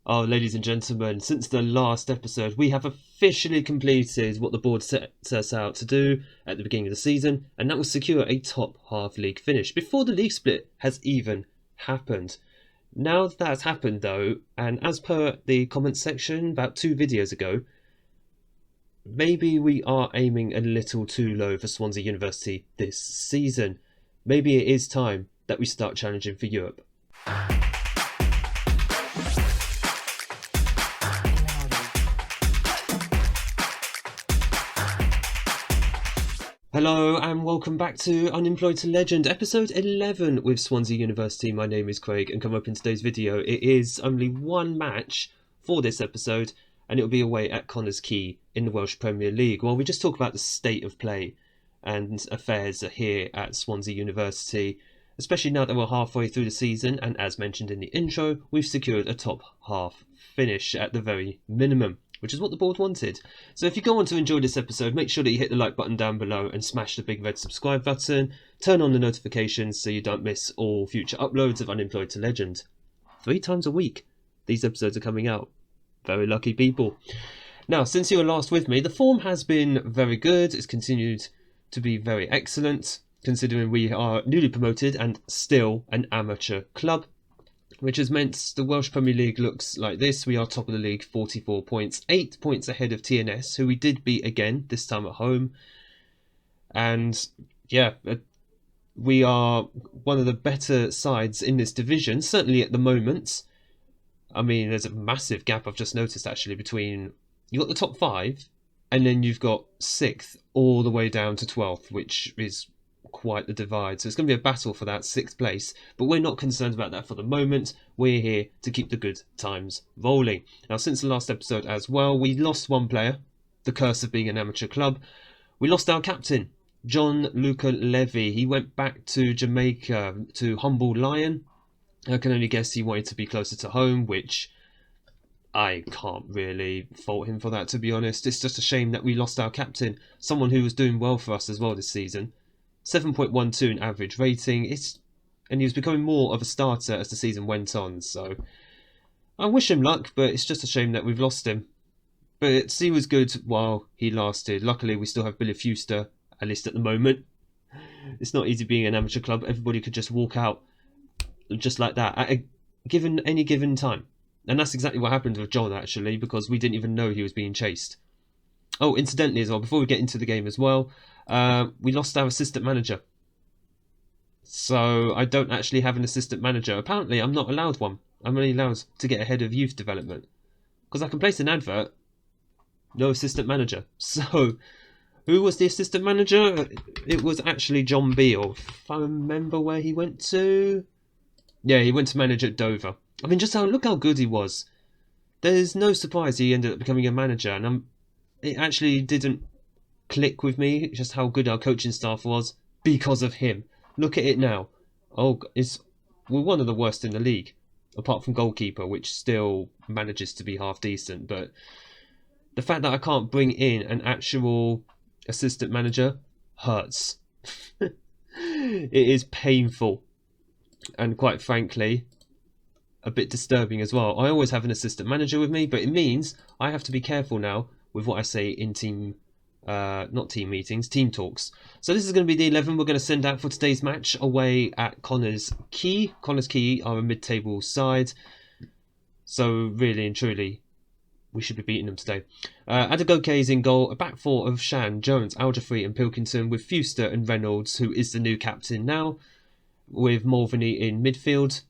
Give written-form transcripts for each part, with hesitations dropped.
Oh, ladies and gentlemen, since the last episode, we have officially completed what the board set us out to do at the beginning of the season, and that was secure a top half league finish before the league split has even happened. Now that that's happened, though, and as per the comments section about 2 videos ago, maybe we are aiming a little too low for Swansea University this season. Maybe it is time that we start challenging for Europe. Hello and welcome back to Unemployed to Legend, episode 11 with Swansea University. My name is Craig and come up in today's video. It is only one match for this episode and it'll be away at Connah's Quay in the Welsh Premier League. While we just talk about the state of play and affairs here at Swansea University, especially now that we're halfway through the season, and as mentioned in the intro, we've secured a top half finish at the very minimum, which is what the board wanted. So if you go on to enjoy this episode, make sure that you hit the like button down below and smash the big red subscribe button. Turn on the notifications so you don't miss all future uploads of Unemployed to Legend. 3 times a week these episodes are coming out. Very lucky people. Now, since you were last with me, the form has been very good. It's continued to be very excellent, considering we are newly promoted and still an amateur club, which has meant the Welsh Premier League looks like this. We are top of the league, 44 points, 8 points ahead of TNS, who we did beat again, this time at home. And yeah, we are one of the better sides in this division, certainly at the moment. I mean, there's a massive gap I've just noticed actually between, you've got the top 5 and then you've got 6th all the way down to 12th, which is quite the divide. So it's going to be a battle for that 6th place, but we're not concerned about that for the moment. We're here to keep the good times rolling. Now, since the last episode as well, we lost one player, the curse of being an amateur club. We lost our captain, John Luca Levy. He went back to Jamaica, to Humble Lion. I can only guess he wanted to be closer to home, which I can't really fault him for that, to be honest. It's just a shame that we lost our captain, someone who was doing well for us as well this season. 7.12 in average rating, and he was becoming more of a starter as the season went on, so I wish him luck, but it's just a shame that we've lost him. But he was good while he lasted. Luckily, we still have Billy Fuster, at least at the moment. It's not easy being an amateur club. Everybody could just walk out just like that at any given time. And that's exactly what happened with John, actually, because we didn't even know he was being chased. Oh, incidentally as well, before we get into the game as well, we lost our assistant manager. So I don't actually have an assistant manager. Apparently, I'm not allowed one. I'm only allowed to get ahead of youth development. Because I can place an advert, no assistant manager. So, who was the assistant manager? It was actually John Beale. If I remember where he went to. Yeah, he went to manage at Dover. I mean, look how good he was. There's no surprise he ended up becoming a manager. And it actually didn't click with me just how good our coaching staff was because of him. Look at it now. Oh, we're one of the worst in the league, apart from goalkeeper, which still manages to be half decent. But the fact that I can't bring in an actual assistant manager hurts. It is painful, and quite frankly, a bit disturbing as well. I always have an assistant manager with me, but it means I have to be careful now with what I say in team talks. So this is going to be the 11 we're going to send out for today's match away at Connah's Quay. Connah's Quay are a mid-table side, so really and truly we should be beating them today. Adagoke is in goal, a back four of Shan, Jones, Aljafree and Pilkington, with Fuster and Reynolds, who is the new captain now, with Mulvaney in midfield.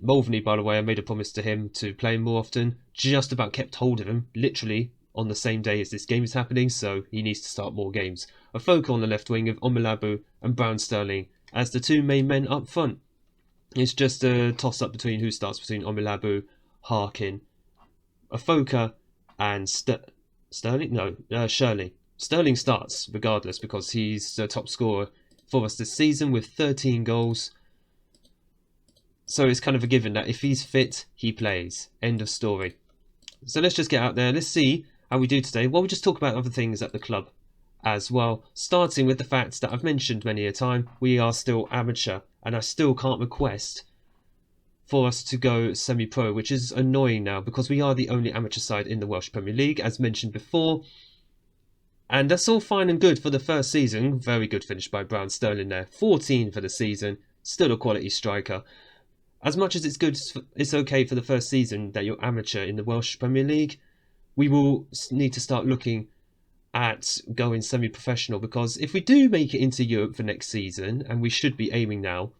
Mulvaney, by the way, I made a promise to him to play him more often. Just about kept hold of him, literally on the same day as this game is happening, so he needs to start more games. A Foka on the left wing of Omalabu and Brown Sterling as the 2 main men up front. It's just a toss-up between who starts between Omalabu, Harkin, a Foka and Sterling? No, Shirley. Sterling starts regardless because he's the top scorer for us this season with 13 goals. So it's kind of a given that if he's fit, he plays. End of story. So let's just get out there. Let's see how we do today. Well, we'll just talk about other things at the club as well. Starting with the fact that I've mentioned many a time, we are still amateur. And I still can't request for us to go semi-pro, which is annoying now because we are the only amateur side in the Welsh Premier League, as mentioned before. And that's all fine and good for the first season. Very good finish by Brown Sterling there. 14 for the season. Still a quality striker. As much as it's good, it's okay for the first season that you're amateur in the Welsh Premier League, we will need to start looking at going semi-professional, because if we do make it into Europe for next season, and we should be aiming now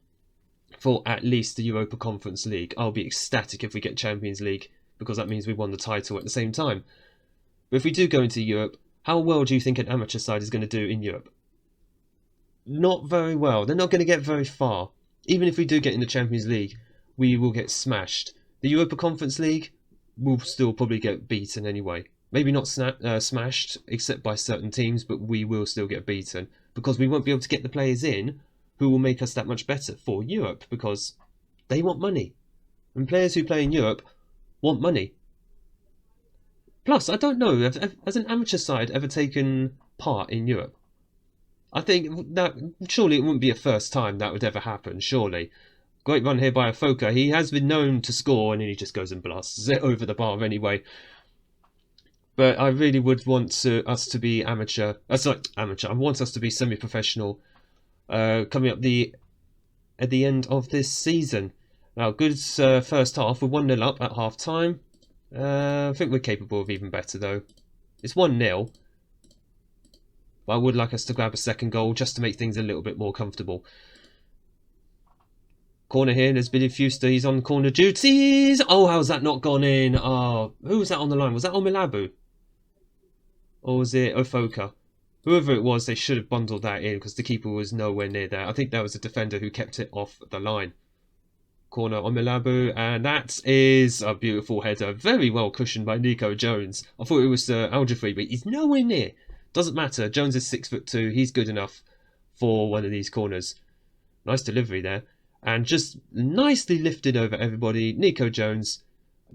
for at least the Europa Conference League, I'll be ecstatic if we get Champions League, because that means we won the title at the same time. But if we do go into Europe, how well do you think an amateur side is going to do in Europe? Not very well. They're not going to get very far. Even if we do get in the Champions League, we will get smashed. The Europa Conference League will still probably get beaten anyway. Maybe not smashed, except by certain teams, but we will still get beaten, because we won't be able to get the players in who will make us that much better for Europe, because they want money. And players who play in Europe want money. Plus, I don't know, has an amateur side ever taken part in Europe? I think that surely it wouldn't be a first time that would ever happen, surely. Great run here by Afoka. He has been known to score, and then he just goes and blasts it over the bar anyway. But I really would want us to be amateur. Amateur. I want us to be semi-professional coming up at the end of this season. Now, good first half. We're 1-0 up at half time. I think we're capable of even better, though. It's 1-0. But I would like us to grab a second goal just to make things a little bit more comfortable. Corner here, there's Billy Fuster. He's on corner duties. Oh, how's that not gone in? Oh, who was that on the line? Was that Omilabu? Or was it Ofoka? Whoever it was, they should have bundled that in, because the keeper was nowhere near there. I think that was a defender who kept it off the line. Corner Omilabu, and that is a beautiful header. Very well cushioned by Nico Jones. I thought it was Al-Jafri, but he's nowhere near. Doesn't matter. Jones is 6'2". He's good enough for one of these corners. Nice delivery there. And just nicely lifted over everybody. Nico Jones.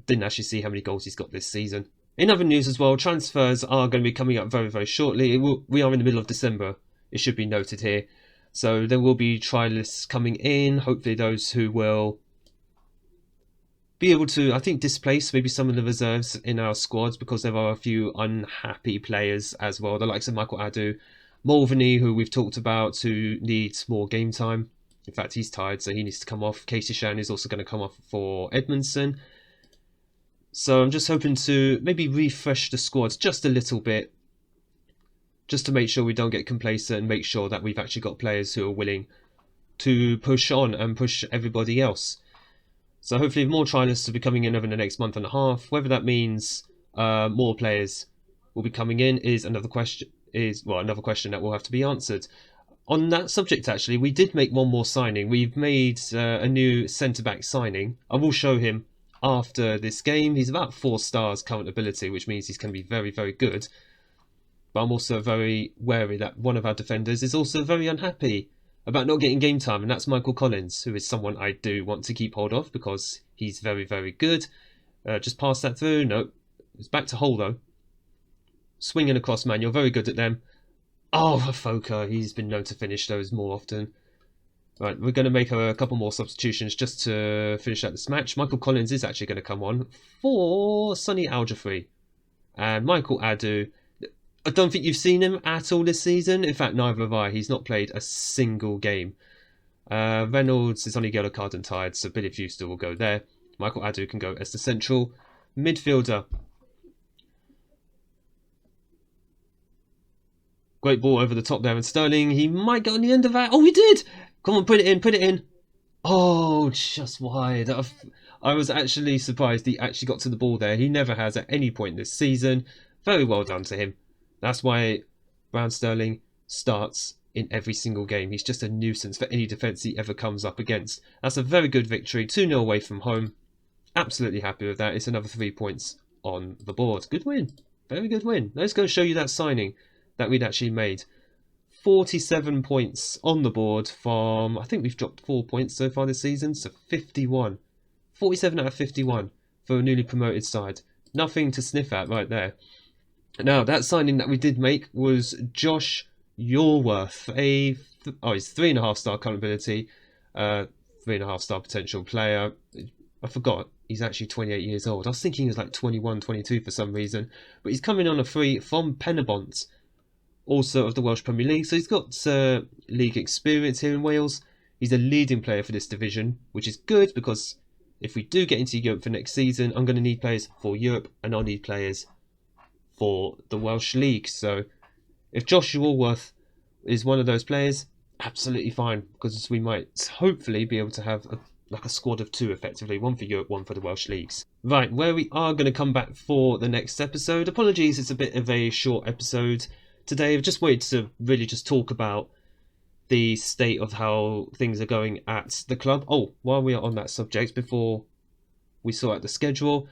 Didn't actually see how many goals he's got this season. In other news as well, transfers are going to be coming up very, very shortly. We are in the middle of December. It should be noted here. So there will be trialists coming in. Hopefully those who will be able to, I think, displace maybe some of the reserves in our squads, because there are a few unhappy players as well. The likes of Michael Adu, Mulvaney, who we've talked about, who needs more game time. In fact, he's tired, so he needs to come off. Casey Shan is also going to come off for Edmondson. So I'm just hoping to maybe refresh the squads just a little bit, just to make sure we don't get complacent and make sure that we've actually got players who are willing to push on and push everybody else. So hopefully more trialists will be coming in over the next month and a half. Whether that means more players will be coming in is another question. Another question that will have to be answered. On that subject, actually, we did make one more signing. We've made a new centre-back signing. I will show him after this game. He's about 4 stars current ability, which means he's going to be very, very good. But I'm also very wary that one of our defenders is also very unhappy about not getting game time, and that's Michael Collins, who is someone I do want to keep hold of because he's very, very good. Just pass that through. No, it's back to Hull, though. Swinging across, man. You're very good at them. Oh, Foka. He's been known to finish those more often. Right, we're going to make a couple more substitutions just to finish out this match. Michael Collins is actually going to come on for Sonny Al-Jafri. And Michael Adu, I don't think you've seen him at all this season. In fact, neither have I. He's not played a single game. Reynolds is on a yellow card and tired, so Billy Fuster will go there. Michael Adu can go as the central midfielder. Great ball over the top there, and Sterling, he might get on the end of that. Oh, he did! Come on, put it in, put it in. Oh, just wide. I was actually surprised he actually got to the ball there. He never has at any point this season. Very well done to him. That's why Brown Sterling starts in every single game. He's just a nuisance for any defence he ever comes up against. That's a very good victory. 2-0 away from home. Absolutely happy with that. It's another 3 points on the board. Good win. Very good win. Let's go show you that signing that we'd actually made. 47 points on the board from, I think we've dropped 4 points so far this season, so 51. 47 out of 51 for a newly promoted side. Nothing to sniff at right there. Now, that signing that we did make was Josh Yorworth. He's 3.5 star current ability, 3.5 star potential player. I forgot he's actually 28 years old. I was thinking he was like 21, 22 for some reason. But he's coming on a free from Penabont, also of the Welsh Premier League. So he's got league experience here in Wales. He's a leading player for this division, which is good because if we do get into Europe for next season, I'm going to need players for Europe and I'll need players for the Welsh League. So if Joshua Allworth is one of those players, absolutely fine, because we might hopefully be able to have a squad of two effectively, one for Europe, one for the Welsh leagues. Right, where we are going to come back for the next episode. Apologies, it's a bit of a short episode today. I've just wanted to really just talk about the state of how things are going at the club. Oh, while we are on that subject, before we sort out the schedule,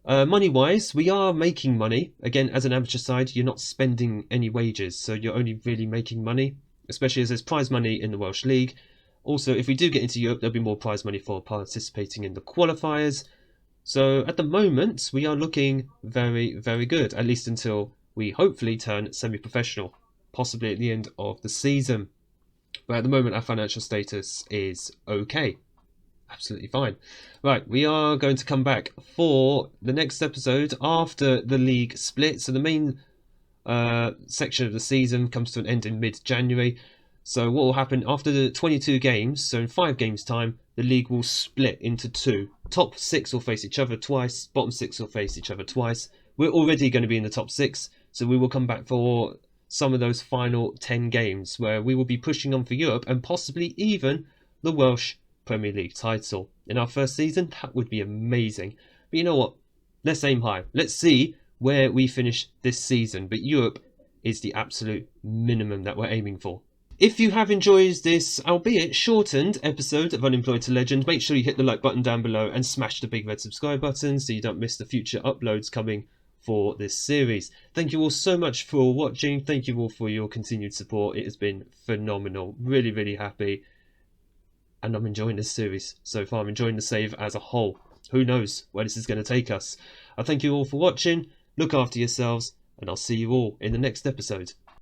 money-wise, we are making money. Again, as an amateur side, you're not spending any wages, so you're only really making money, especially as there's prize money in the Welsh League. Also, if we do get into Europe, there'll be more prize money for participating in the qualifiers. So at the moment, we are looking very, very good, at least until we hopefully turn semi-professional, possibly at the end of the season. But at the moment, our financial status is okay. Absolutely fine. Right, we are going to come back for the next episode after the league split. So the main section of the season comes to an end in mid-January. So what will happen after the 22 games, so in 5 games time, the league will split into 2. Top 6 will face each other twice, bottom 6 will face each other twice. We're already going to be in the top 6, so we will come back for some of those final 10 games where we will be pushing on for Europe and possibly even the Welsh Premier League title. In our first season, that would be amazing. But you know what? Let's aim high. Let's see where we finish this season. But Europe is the absolute minimum that we're aiming for. If you have enjoyed this, albeit shortened, episode of Unemployed to Legend, make sure you hit the like button down below and smash the big red subscribe button so you don't miss the future uploads coming for this series. Thank you all so much for watching. Thank you all for your continued support. It has been phenomenal. Really, really happy. And I'm enjoying this series so far. I'm enjoying the save as a whole. Who knows where this is going to take us. I thank you all for watching. Look after yourselves. And I'll see you all in the next episode.